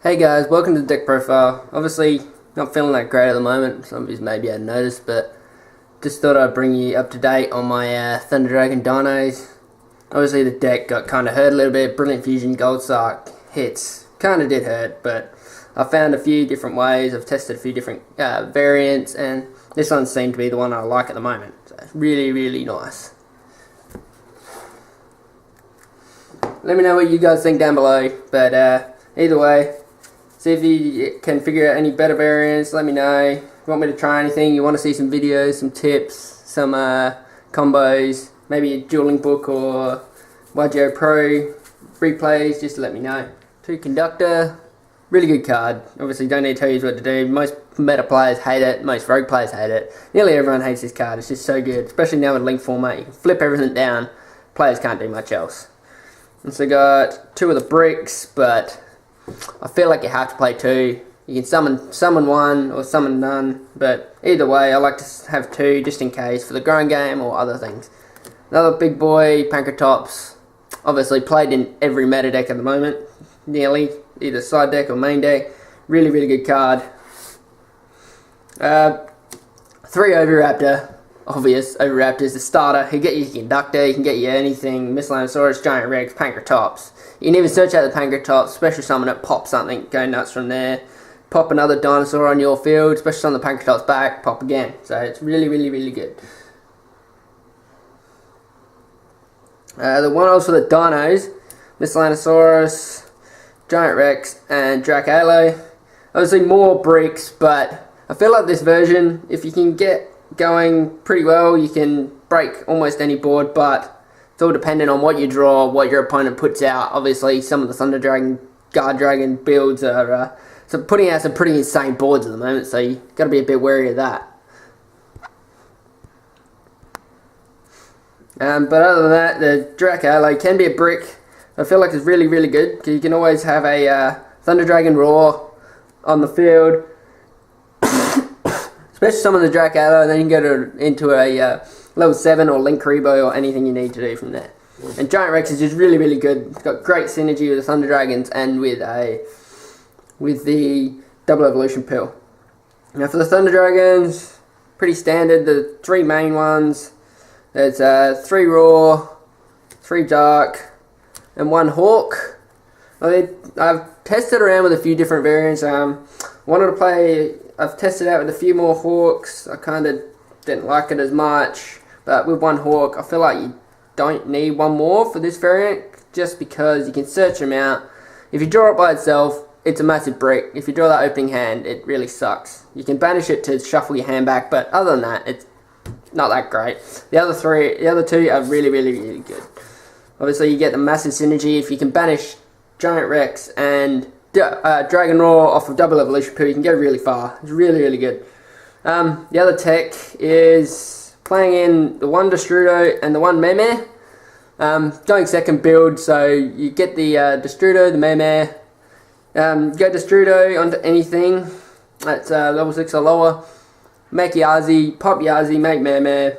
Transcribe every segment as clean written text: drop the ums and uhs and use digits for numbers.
Hey guys, welcome to the deck profile. Obviously, not feeling that great at the moment. Some of you maybe hadn't noticed, but just thought I'd bring you up to date on my Thunder Dragon Dinos. Obviously, the deck got kind of hurt a little bit. Brilliant Fusion, Gold Sark hits kind of did hurt, but I found a few different ways. I've tested a few different variants, and this one seemed to be the one I like at the moment. So it's really, really nice. Let me know what you guys think down below, but either way, see if you can figure out any better variants. Let me know. If you want me to try anything, you want to see some videos, some tips, some combos, maybe a dueling book or YGO Pro replays, just let me know. 2 Conductor, really good card. Obviously don't need to tell you what to do. Most meta players hate it, most rogue players hate it. Nearly everyone hates this card. It's just so good, especially now in link format. You can flip everything down. Players can't do much else. And so got 2 of the bricks, but I feel like you have to play 2. You can summon 1 or summon none, but either way I like to have 2 just in case for the growing game or other things. Another big boy, Pankratops, obviously played in every meta deck at the moment, nearly, either side deck or main deck. Really, really good card. 3 Oviraptor, obvious. Oviraptor's the starter. He can get you Conductor, he can get you anything, Dinosaur, Giant Rex, Pankratops. You can even search out the Pankratops, special summon it, pop something, go nuts from there. Pop another Dinosaur on your field, special summon the Pankratops back, pop again. So it's really, really, really good. The one-offs for the Dinos, Dinosaurus, Giant Rex, and Dracalo. Obviously more bricks, but I feel like this version, if you can get going pretty well, you can break almost any board, but it's all dependent on what you draw, what your opponent puts out. Obviously, some of the Thunder Dragon, Guard Dragon builds are putting out some pretty insane boards at the moment, so you got to be a bit wary of that. But other than that, the Dracalo can be a brick. I feel like it's really, really good, because you can always have a Thunder Dragon Roar on the field, especially some of the Dracalo, and then you can go into a level 7 or Link Rebo or anything you need to do from there. And Giant Rex is just really, really good. It's got great synergy with the Thunder Dragons and with the Double Evolution Pill. Now for the Thunder Dragons, pretty standard. The 3 main ones. There's 3 Raw, 3 Dark, and 1 Hawk. I've tested around with a few different variants. I've tested out with a few more Hawks. I kind of didn't like it as much, but with 1 Hawk, I feel like you don't need 1 more for this variant, just because you can search them out. If you draw it by itself, it's a massive brick. If you draw that opening hand, it really sucks. You can banish it to shuffle your hand back, but other than that, it's not that great. The other 2 are really, really, really good. Obviously, you get the massive synergy. If you can banish Giant Rex and Dragon Roar off of Double Evolution Pill, you can go really far. It's really, really good. The other tech is playing in the 1 Destrudo and the 1 Meme. Going second build, so you get the Destrudo, the Meme. Go Destrudo onto anything that's level 6 or lower. Make Yazi, pop Yazi, make Meme,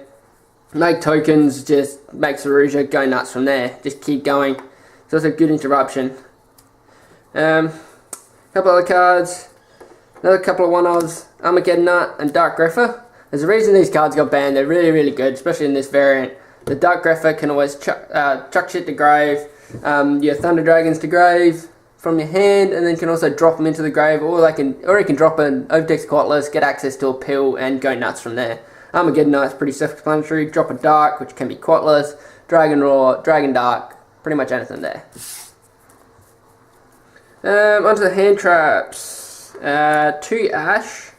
make tokens, just make Saruja, go nuts from there. Just keep going. So it's a good interruption. Couple other cards. Another couple of one-offs, Armageddon Nut and Dark Grepher. There's a reason these cards got banned. They're really, really good, especially in this variant. The Dark Grepher can always chuck shit to grave. Your Thunder Dragons to grave from your hand, and then can also drop them into the grave, or you can drop an Overdex Quatless, get access to a pill, and go nuts from there. Armageddon Nut is pretty self-explanatory. Drop a Dark, which can be Quatless, Dragon Roar, Dragon Dark, pretty much anything there. Onto the hand traps. 2 Ash,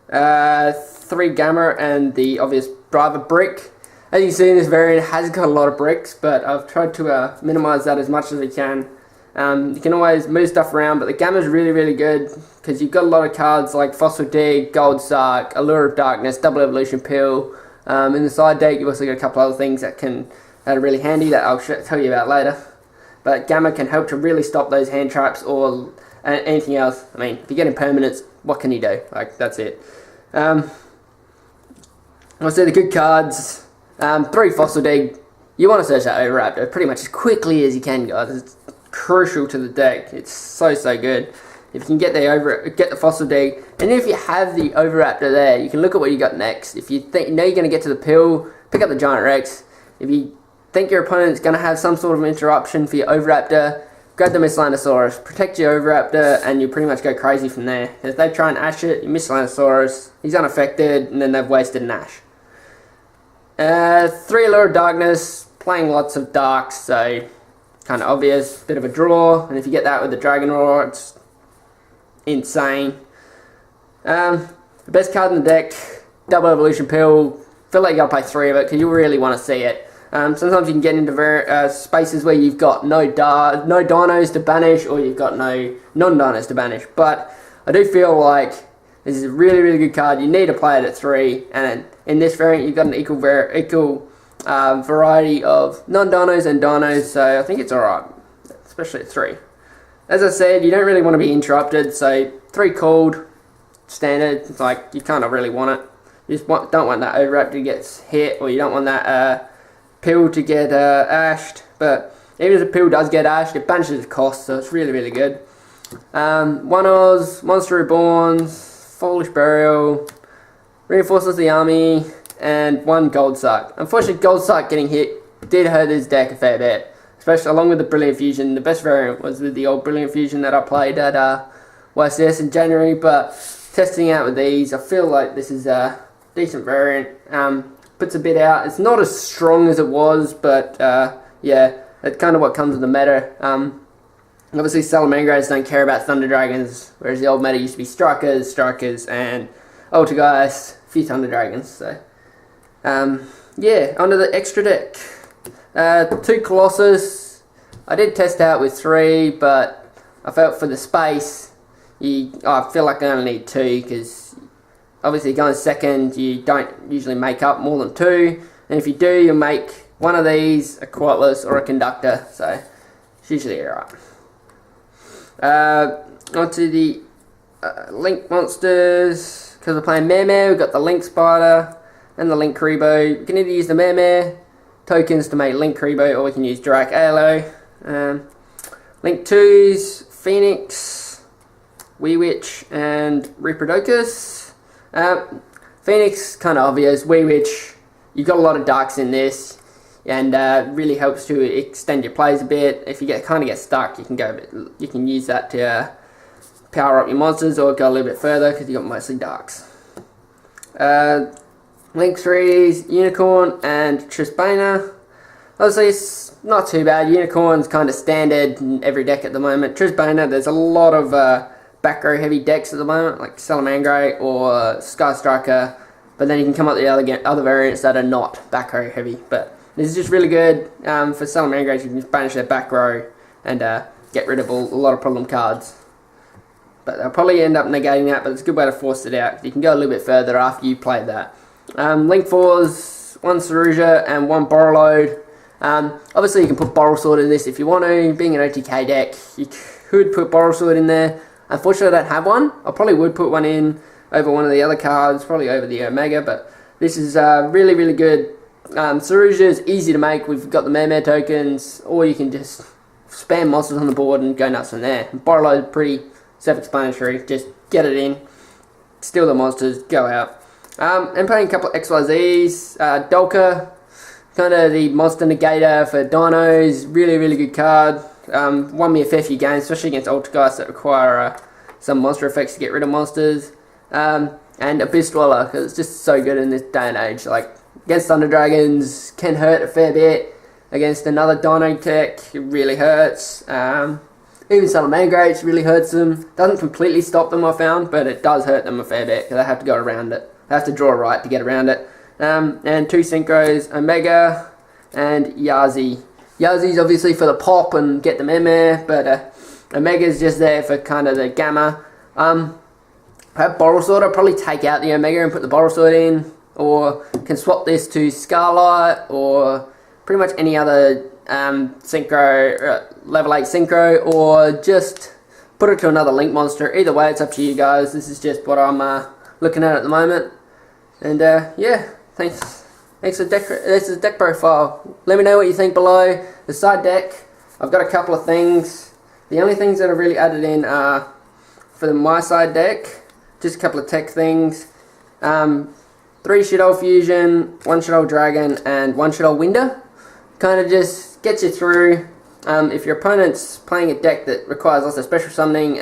3 Gamma, and the obvious Driver Brick. As you can see, this variant has got a lot of bricks, but I've tried to minimize that as much as we can. You can always move stuff around, but the Gamma is really, really good, because you've got a lot of cards like Fossil Dig, Gold Sark, Allure of Darkness, Double Evolution Pill. In the side deck, you've also got a couple other things that are really handy that I'll tell you about later. But Gamma can help to really stop those hand traps or anything else. I mean, if you get impermanence, what can you do? Like, that's it. Obviously, the good cards. 3 Fossil Dig. You want to search that Oviraptor pretty much as quickly as you can, guys. It's crucial to the deck. It's so good. If you can get the Fossil Dig, and if you have the Oviraptor there, you can look at what you got next. If you know you're going to get to the pill, pick up the Giant Rex. If you think your opponent's going to have some sort of interruption for your Oviraptor, grab the Miscellaneosaurus, protect your Oviraptor, and you pretty much go crazy from there. If they try and Ash it, your Miscellaneosaurus, he's unaffected, and then they've wasted an Ash. 3 Allure of Darkness, playing lots of darks, so kind of obvious, bit of a draw, and if you get that with the Dragon Roar, it's insane. The best card in the deck, Double Evolution Pill. Feel like you gotta play 3 of it because you really want to see it. Sometimes you can get into spaces where you've got no dinos to banish, or you've got no non-dinos to banish. But I do feel like this is a really good card. You need to play it at 3, and in this variant you've got an equal variety of non-dinos and dinos, so I think it's alright, especially at 3. As I said, you don't really want to be interrupted, so 3 called, standard. It's like, you kind of really want it. You just don't want that Oviraptor to get hit, or you don't want that pill to get ashed. But even if the pill does get ashed, it banishes its cost, so it's really good. 1 Oz, Monster Reborns, Foolish Burial, Reinforces the Army, and 1 Gold Suck. Unfortunately, Gold Suck getting hit did hurt his deck a fair bit. Especially along with the Brilliant Fusion. The best variant was with the old Brilliant Fusion that I played at YCS in January, but testing out with these, I feel like this is a decent variant. Puts a bit out. It's not as strong as it was, but yeah, that's kind of what comes with the meta. Obviously, Salamangreys don't care about Thunder Dragons, whereas the old meta used to be Strikers, and Altergeist, a few Thunder Dragons. So, yeah, onto the extra deck. 2 Colossus. I did test out with 3, but I felt for the space, I feel like I only need 2, because obviously going second, you don't usually make up more than 2, and if you do, you make one of these, a Quatless or a Conductor, so it's usually alright. Onto the Link monsters, because we're playing Mare, we've got the Link Spider and the Link Karibo. We can either use the Mare tokens to make Link Karibo, or we can use Drak ALO. Link 2s, Phoenix, Wee Witch, and Reproducus. Phoenix, kind of obvious. Wee Witch, you've got a lot of darks in this, and really helps to extend your plays a bit. If you kind of get stuck, you can use that to power up your monsters, or go a little bit further because you've got mostly darks. Link 3s, Unicorn, and Trisbana. Obviously, it's not too bad. Unicorn's kind of standard in every deck at the moment. Trisbana, there's a lot of back row heavy decks at the moment, like Salamangre or Sky Striker, but then you can come up with the other variants that are not back row heavy. But this is just really good for Salamangre. You can just banish their back row and get rid of a lot of problem cards. But they'll probably end up negating that, but it's a good way to force it out. You can go a little bit further after you play that. Link 4s, 1 Saruja and 1 Borreload. Obviously you can put Borrelsword in this if you want to. Being an OTK deck, you could put Borrelsword in there. Unfortunately I don't have one. I probably would put one in over one of the other cards, probably over the Omega, but this is really good. Saruja is easy to make. We've got the Mare tokens, or you can just spam monsters on the board and go nuts from there. Borreload is pretty self-explanatory. Just get it in, steal the monsters, go out. And playing a couple of XYZs. Dolka, kind of the monster negator for dinos. Really good card. Won me a fair few games, especially against Altergeist that require some monster effects to get rid of monsters. And Abyss Dweller, because it's just so good in this day and age. Like, against Thunder Dragons, can hurt a fair bit. Against another dino tech, it really hurts. Even Salamangreys really hurts them. Doesn't completely stop them, I found, but it does hurt them a fair bit, because they have to go around it. They have to draw a right to get around it. And 2 Synchros, Omega and Yazi. Yazi's obviously for the pop and get the Mare, but Omega's just there for kind of the gamma. I have Borrelsword. I'll probably take out the Omega and put the Borrelsword in, or can swap this to Scarlight, or pretty much any other Synchro, level 8 Synchro, or just put it to another Link monster. Either way, it's up to you guys. This is just what I'm looking at the moment. And yeah, thanks for this is deck profile. Let me know what you think below. The side deck, I've got a couple of things. The only things that I've really added in are for my side deck, just a couple of tech things. 3 Shuttle Fusion, 1 Shuttle Dragon, and 1 Shuttle Winder. Kind of just gets you through. If your opponent's playing a deck that requires lots of special summoning,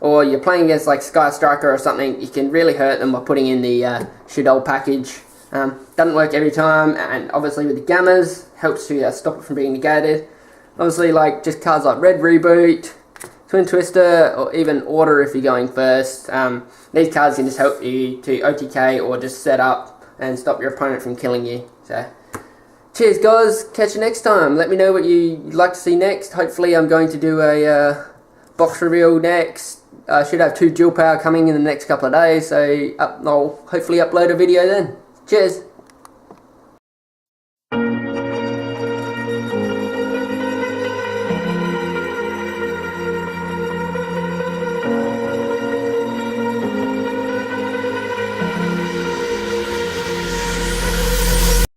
or you're playing against like Sky Striker or something, you can really hurt them by putting in the Shuttle package. Doesn't work every time, and obviously with the Gammas, helps to stop it from being negated. Obviously, like just cards like Red Reboot, Twin Twister, or even Order if you're going first. These cards can just help you to OTK or just set up and stop your opponent from killing you. So, cheers guys, catch you next time. Let me know what you'd like to see next. Hopefully I'm going to do a box reveal next. I should have 2 dual power coming in the next couple of days, so I'll hopefully upload a video then. Cheers!